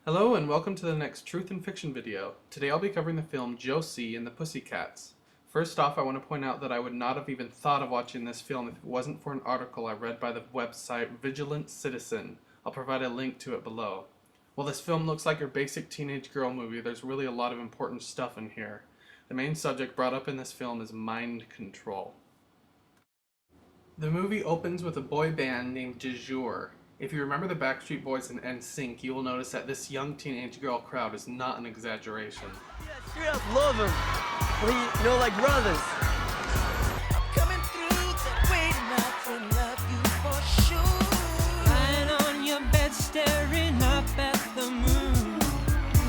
Hello and welcome to the next Truth and Fiction video. Today I'll be covering the film Josie and the Pussycats. First off, I want to point out that I would not have even thought of watching this film if it wasn't for an article I read by the website Vigilant Citizen. I'll provide a link to it below. While this film looks like your basic teenage girl movie, there's really a lot of important stuff in here. The main subject brought up in this film is mind control. The movie opens with a boy band named Du Jour. If you remember the Backstreet Boys and NSYNC, you will notice that this young teenage girl crowd is not an exaggeration. Yeah, straight up love them. Like brothers. Coming through the waiting up to love you for sure. Lying on your bed staring up at the moon.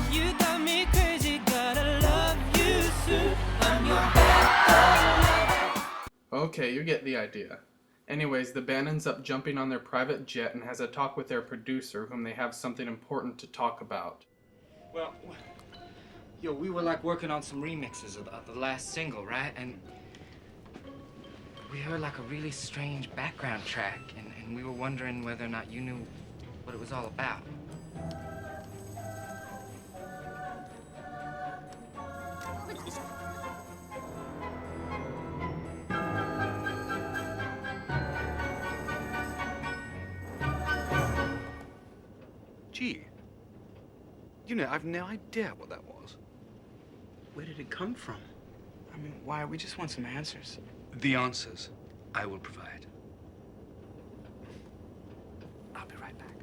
You got me crazy, gotta love you soon. I'm your bad lover. Okay, you get the idea. Anyways, the band ends up jumping on their private jet and has a talk with their producer, whom they have something important to talk about. Well, we were like working on some remixes of the last single, right? And we heard like a really strange background track, and we were wondering whether or not you knew what it was all about. Gee, I've no idea what that was. Where did it come from? I mean, why? We just want some answers. The answers I will provide. I'll be right back.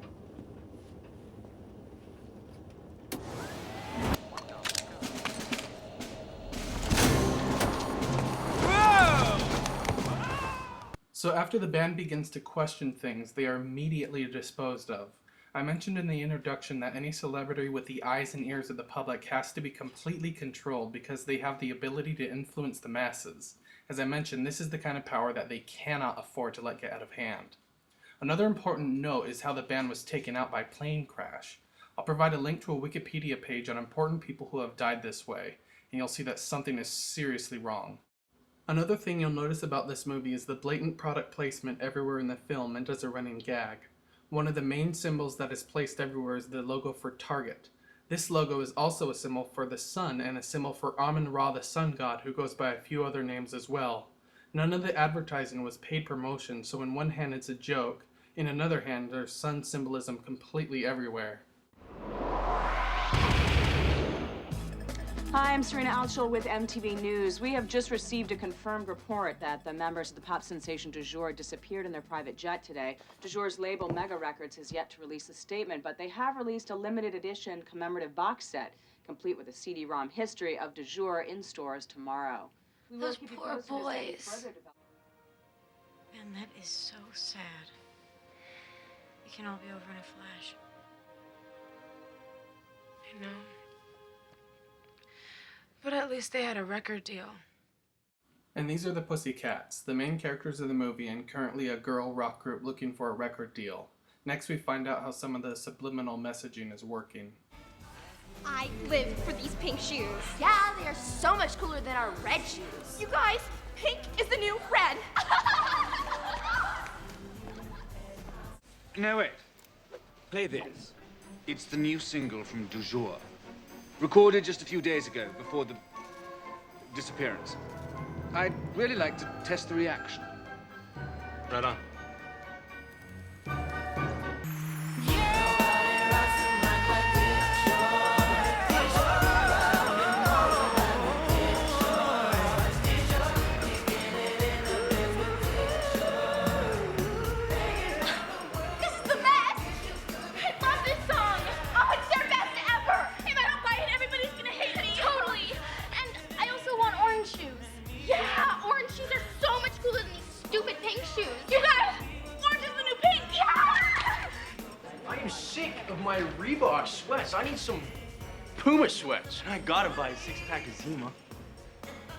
So after the band begins to question things, they are immediately disposed of. I mentioned in the introduction that any celebrity with the eyes and ears of the public has to be completely controlled because they have the ability to influence the masses. As I mentioned, this is the kind of power that they cannot afford to let get out of hand. Another important note is how the band was taken out by plane crash. I'll provide a link to a Wikipedia page on important people who have died this way, and you'll see that something is seriously wrong. Another thing you'll notice about this movie is the blatant product placement everywhere in the film and as a running gag. One of the main symbols that is placed everywhere is the logo for Target. This logo is also a symbol for the sun and a symbol for Amun-Ra, the sun god, who goes by a few other names as well. None of the advertising was paid promotion, so in one hand it's a joke, in another hand there's sun symbolism completely everywhere. Hi, I'm Serena Altschul with MTV News. We have just received a confirmed report that the members of the pop sensation Du Jour disappeared in their private jet today. Du Jour's label, Mega Records, has yet to release a statement, but they have released a limited edition commemorative box set, complete with a CD-ROM history of Du Jour in stores tomorrow. Those poor boys. Man, that is so sad. It can all be over in a flash. I know. But at least they had a record deal. And these are the Pussycats, the main characters of the movie and currently a girl rock group looking for a record deal. Next we find out how some of the subliminal messaging is working. I live for these pink shoes. Yeah, they are so much cooler than our red shoes. You guys, pink is the new red. No, wait. Play this. It's the new single from Du Jour. Recorded just a few days ago, before the disappearance. I'd really like to test the reaction. Right on. My Reebok sweats. I need some Puma sweats. I gotta buy a 6-pack of Zima.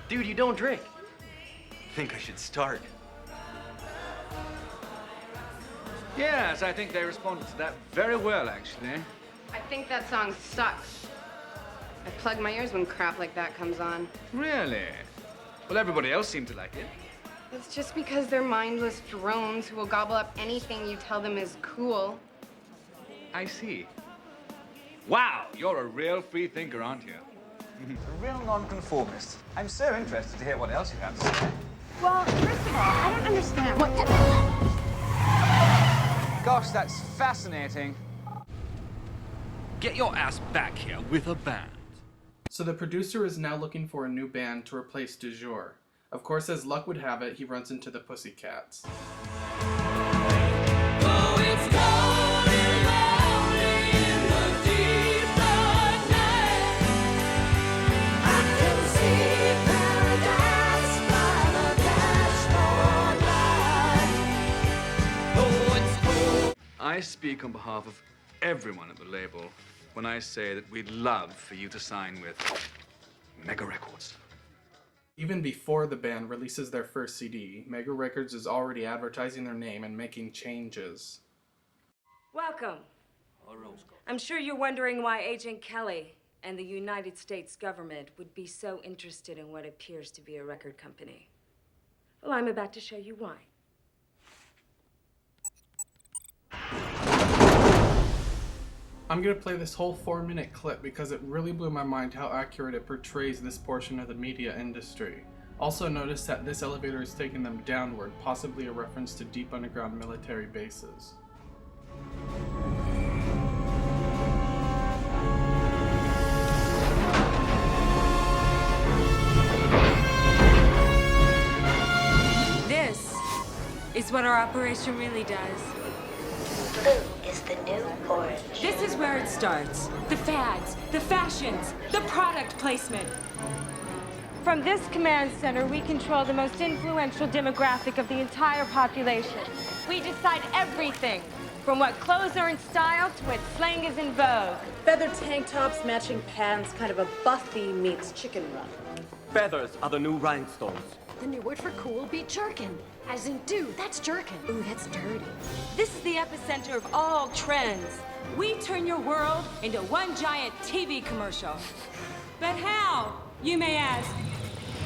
Dude, you don't drink. I think I should start. Yes, I think they responded to that very well, actually. I think that song sucks. I plug my ears when crap like that comes on. Really? Well, everybody else seemed to like it. It's just because they're mindless drones who will gobble up anything you tell them is cool. I see. Wow, you're a real free thinker, aren't you? A real nonconformist. I'm so interested to hear what else you have to say. Well, first of all, I don't understand what. Gosh, that's fascinating. Get your ass back here with a band. So the producer is now looking for a new band to replace Du Jour. Of course, as luck would have it, he runs into the Pussycats. I speak on behalf of everyone at the label when I say that we'd love for you to sign with Mega Records. Even before the band releases their first CD, Mega Records is already advertising their name and making changes. Welcome. I'm sure you're wondering why Agent Kelly and the United States government would be so interested in what appears to be a record company. Well, I'm about to show you why. I'm going to play this whole 4-minute clip because it really blew my mind how accurate it portrays this portion of the media industry. Also notice that this elevator is taking them downward, possibly a reference to deep underground military bases. This is what our operation really does. Blue is the new orange. This is where it starts. The fads, the fashions, the product placement. From this command center, we control the most influential demographic of the entire population. We decide everything, from what clothes are in style to what slang is in vogue. Feathered tank tops, matching pants, kind of a Buffy meets chicken run. Feathers are the new rhinestones. The new word for cool would be jerkin. As in, dude, that's jerkin. Ooh, that's dirty. This is the epicenter of all trends. We turn your world into one giant TV commercial. But how, you may ask,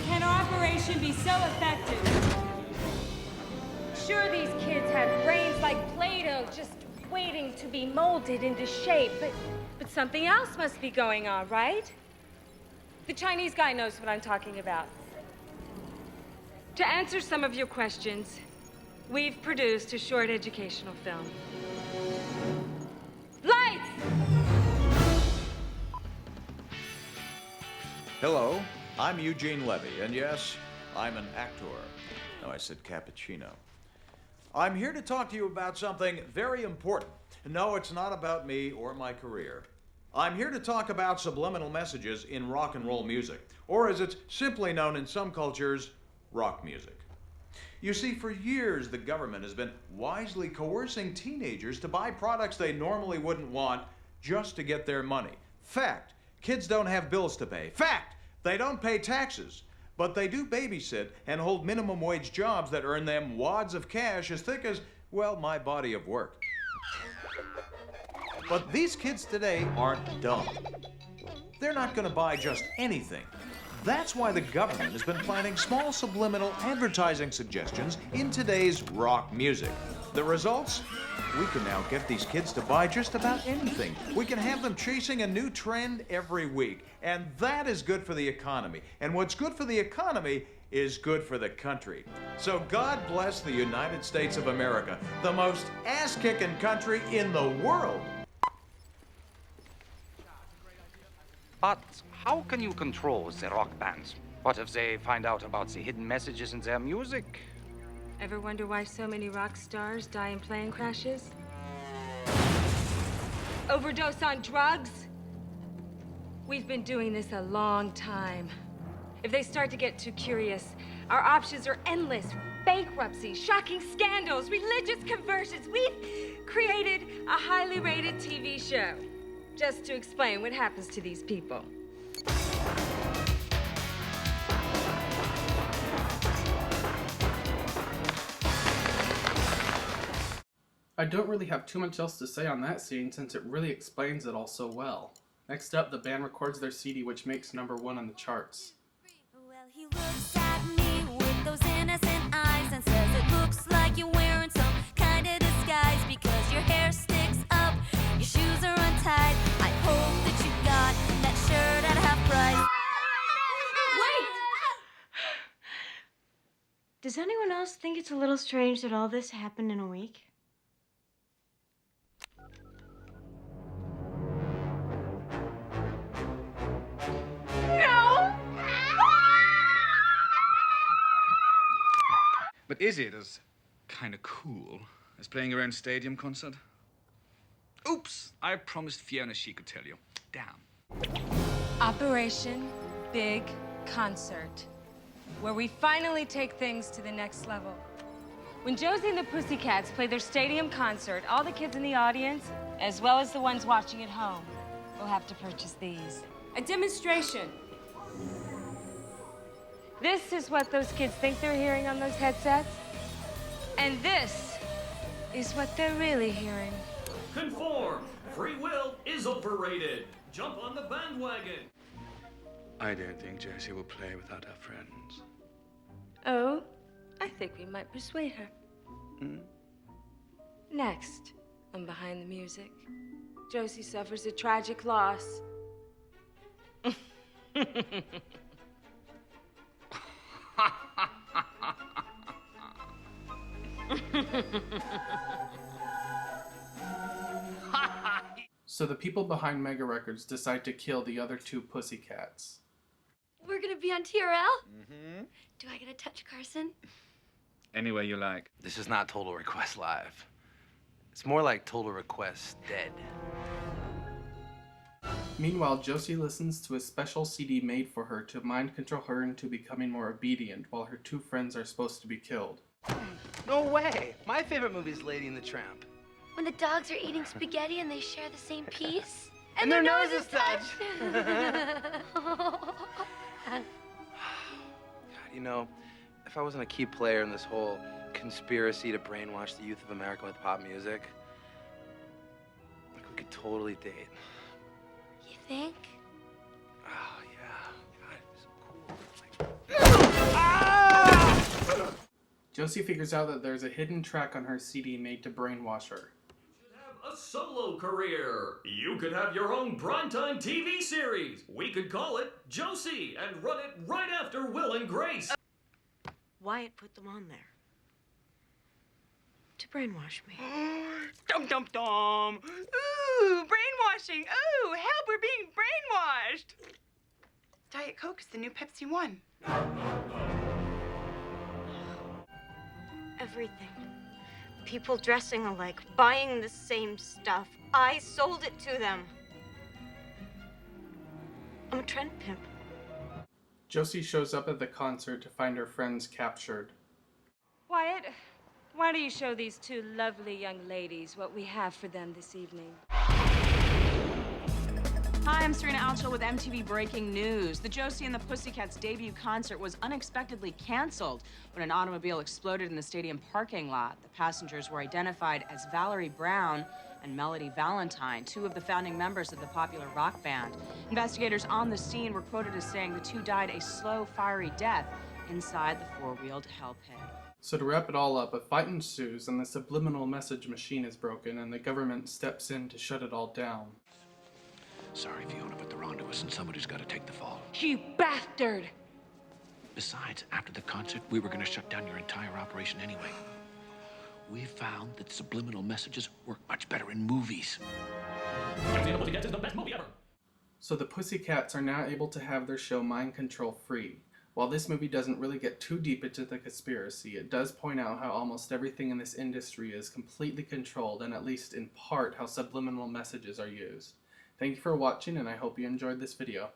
can our operation be so effective? Sure, these kids have brains like Play-Doh just waiting to be molded into shape, but something else must be going on, right? The Chinese guy knows what I'm talking about. To answer some of your questions, we've produced a short educational film. Lights! Hello, I'm Eugene Levy, and yes, I'm an actor. No, I said cappuccino. I'm here to talk to you about something very important. No, it's not about me or my career. I'm here to talk about subliminal messages in rock and roll music, or as it's simply known in some cultures, rock music. You see, for years, the government has been wisely coercing teenagers to buy products they normally wouldn't want just to get their money. Fact, kids don't have bills to pay. Fact, they don't pay taxes, but they do babysit and hold minimum wage jobs that earn them wads of cash as thick as, well, my body of work. But these kids today aren't dumb. They're not going to buy just anything. That's why the government has been planting small subliminal advertising suggestions in today's rock music. The results? We can now get these kids to buy just about anything. We can have them chasing a new trend every week. And that is good for the economy. And what's good for the economy is good for the country. So God bless the United States of America, the most ass-kicking country in the world. But how can you control the rock bands? What if they find out about the hidden messages in their music? Ever wonder why so many rock stars die in plane crashes? Overdose on drugs? We've been doing this a long time. If they start to get too curious, our options are endless. Bankruptcy, shocking scandals, religious conversions. We've created a highly rated TV show just to explain what happens to these people. I don't really have too much else to say on that scene since it really explains it all so well. Next up, the band records their CD, which makes #1 on the charts. Well, he looks at me with those innocent eyes and says it looks like you're wearing some kind of disguise because your hair sticks up, your shoes are untied. I hope Does anyone else think it's a little strange that all this happened in a week? No! But is it as kind of cool as playing your own stadium concert? Oops! I promised Fiona she could tell you. Damn. Operation Big Concert, where we finally take things to the next level. When Josie and the Pussycats play their stadium concert, all the kids in the audience, as well as the ones watching at home, will have to purchase these. A demonstration. This is what those kids think they're hearing on those headsets. And this is what they're really hearing. Conform. Free will is overrated. Jump on the bandwagon. I don't think Josie will play without her friends. Oh, I think we might persuade her. Next, on Behind the Music, Josie suffers a tragic loss. So the people behind Mega Records decide to kill the other two Pussycats. We're gonna be on TRL? Mm-hmm. Do I get to touch Carson? Any way you like. This is not Total Request Live. It's more like Total Request Dead. Meanwhile, Josie listens to a special CD made for her to mind control her into becoming more obedient while her two friends are supposed to be killed. No way! My favorite movie is Lady and the Tramp. When the dogs are eating spaghetti and they share the same piece? And their noses touch! God, You know, if I wasn't a key player in this whole conspiracy to brainwash the youth of America with pop music, like, we could totally date. you think? Oh, yeah. God, it'd be so cool. Ah! Josie figures out that there's a hidden track on her CD made to brainwash her. A solo career. You could have your own primetime TV series. We could call it Josie and run it right after Will and Grace. Wyatt put them on there. To brainwash me. Dum dum dum. Ooh, brainwashing. Ooh, help, we're being brainwashed. Diet Coke is the new Pepsi One. Everything. People dressing alike, buying the same stuff. I sold it to them. I'm a trend pimp. Josie shows up at the concert to find her friends captured. Wyatt, why don't you show these two lovely young ladies what we have for them this evening? Hi, I'm Serena Alchel with MTV Breaking News. The Josie and the Pussycats debut concert was unexpectedly canceled when an automobile exploded in the stadium parking lot. The passengers were identified as Valerie Brown and Melody Valentine, two of the founding members of the popular rock band. Investigators on the scene were quoted as saying the two died a slow, fiery death inside the four-wheeled hell pit. So to wrap it all up, a fight ensues and the subliminal message machine is broken and the government steps in to shut it all down. Sorry, Fiona, but they're onto us and somebody's got to take the fall. You bastard! Besides, after the concert, we were going to shut down your entire operation anyway. We found that subliminal messages work much better in movies. Josie and the Pussycats is the best movie ever. So the Pussycats are now able to have their show mind control free. While this movie doesn't really get too deep into the conspiracy, it does point out how almost everything in this industry is completely controlled and at least in part how subliminal messages are used. Thank you for watching and I hope you enjoyed this video.